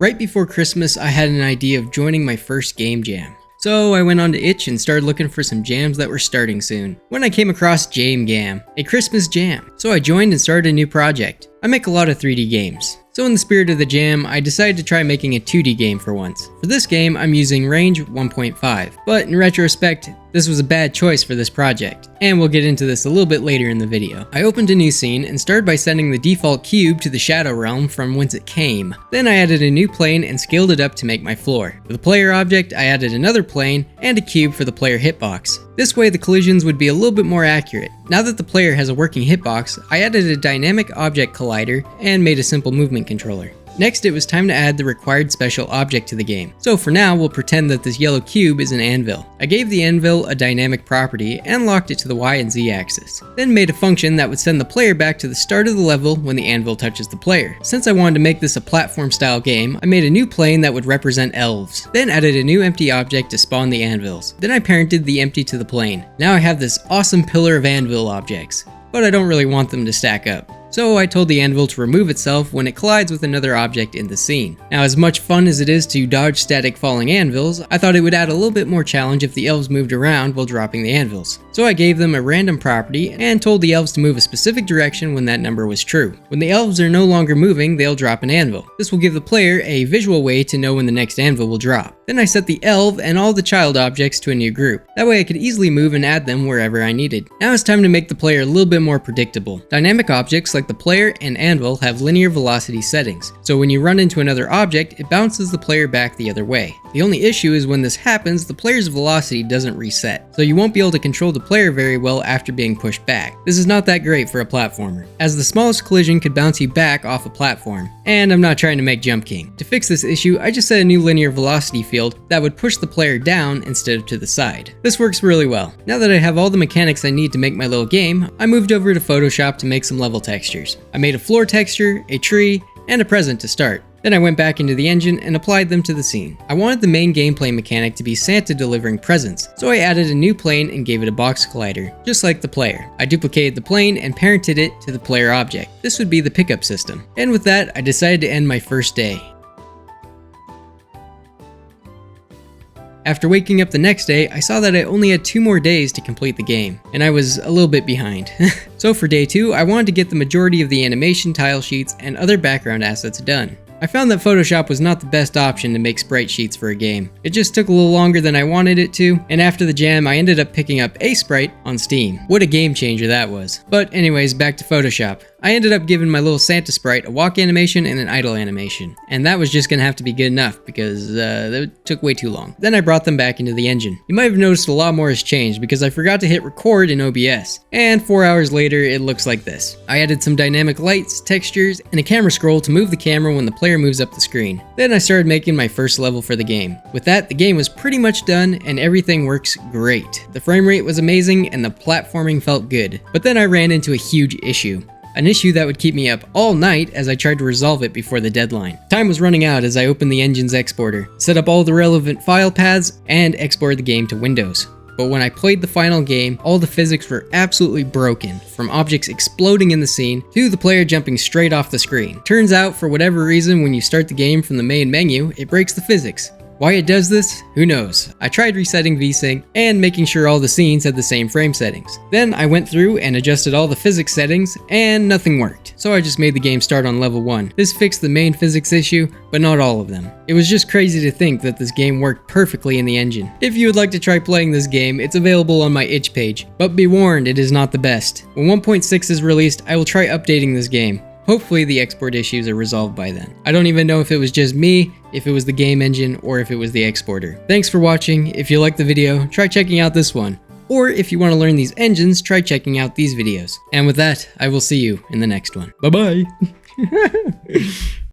Right before Christmas, I had an idea of joining my first game jam. So I went on to Itch and started looking for some jams that were starting soon, when I came across Jame, a Christmas jam. So I joined and started a new project. I make a lot of 3D games. So in the spirit of the jam, I decided to try making a 2D game for once. For this game, I'm using range 1.5, but in retrospect, this was a bad choice for this project, and we'll get into this a little bit later in the video. I opened a new scene and started by sending the default cube to the Shadow Realm from whence it came. Then I added a new plane and scaled it up to make my floor. For the player object, I added another plane and a cube for the player hitbox. This way the collisions would be a little bit more accurate. Now that the player has a working hitbox, I added a dynamic object collider and made a simple movement controller. Next, it was time to add the required special object to the game. So for now, we'll pretend that this yellow cube is an anvil. I gave the anvil a dynamic property and locked it to the Y and Z axis. Then made a function that would send the player back to the start of the level when the anvil touches the player. Since I wanted to make this a platform style game, I made a new plane that would represent elves. Then added a new empty object to spawn the anvils. Then I parented the empty to the plane. Now I have this awesome pillar of anvil objects, but I don't really want them to stack up. So I told the anvil to remove itself when it collides with another object in the scene. Now, as much fun as it is to dodge static falling anvils, I thought it would add a little bit more challenge if the elves moved around while dropping the anvils. So I gave them a random property and told the elves to move a specific direction when that number was true. When the elves are no longer moving, they'll drop an anvil. This will give the player a visual way to know when the next anvil will drop. Then I set the elf and all the child objects to a new group. That way I could easily move and add them wherever I needed. Now it's time to make the player a little bit more predictable. Dynamic objects like the player and anvil have linear velocity settings, so when you run into another object, it bounces the player back the other way. The only issue is when this happens, the player's velocity doesn't reset, so you won't be able to control the player very well after being pushed back. This is not that great for a platformer, as the smallest collision could bounce you back off a platform, and I'm not trying to make Jump King. To fix this issue, I just set a new linear velocity field that would push the player down instead of to the side. This works really well. Now that I have all the mechanics I need to make my little game, I moved over to Photoshop to make some level textures. I made a floor texture, a tree, and a present to start. Then I went back into the engine and applied them to the scene. I wanted the main gameplay mechanic to be Santa delivering presents, so I added a new plane and gave it a box collider, just like the player. I duplicated the plane and parented it to the player object. This would be the pickup system. And with that, I decided to end my first day. After waking up the next day, I saw that I only had 2 more days to complete the game, and I was a little bit behind. So for day 2, I wanted to get the majority of the animation tile sheets and other background assets done. I found that Photoshop was not the best option to make sprite sheets for a game. It just took a little longer than I wanted it to, and after the jam I ended up picking up a sprite on Steam. What a game changer that was. But anyways, back to Photoshop. I ended up giving my little Santa sprite a walk animation and an idle animation, and that was just gonna have to be good enough because that took way too long. Then I brought them back into the engine. You might have noticed a lot more has changed because I forgot to hit record in OBS, and 4 hours later it looks like this. I added some dynamic lights, textures, and a camera scroll to move the camera when the player moves up the screen. Then I started making my first level for the game. With that, the game was pretty much done and everything works great. The frame rate was amazing and the platforming felt good. But then I ran into a huge issue. An issue that would keep me up all night as I tried to resolve it before the deadline. Time was running out as I opened the engine's exporter, set up all the relevant file paths, and exported the game to Windows. But when I played the final game, all the physics were absolutely broken, from objects exploding in the scene to the player jumping straight off the screen. Turns out, for whatever reason, when you start the game from the main menu, it breaks the physics. Why it does this? Who knows? I tried resetting VSync and making sure all the scenes had the same frame settings. Then I went through and adjusted all the physics settings and nothing worked. So I just made the game start on level 1. This fixed the main physics issue, but not all of them. It was just crazy to think that this game worked perfectly in the engine. If you would like to try playing this game, it's available on my itch page. But be warned, it is not the best. When 1.6 is released, I will try updating this game. Hopefully the export issues are resolved by then. I don't even know if it was just me, if it was the game engine, or if it was the exporter. Thanks for watching. If you liked the video, try checking out this one. Or if you want to learn these engines, try checking out these videos. And with that, I will see you in the next one. Bye-bye!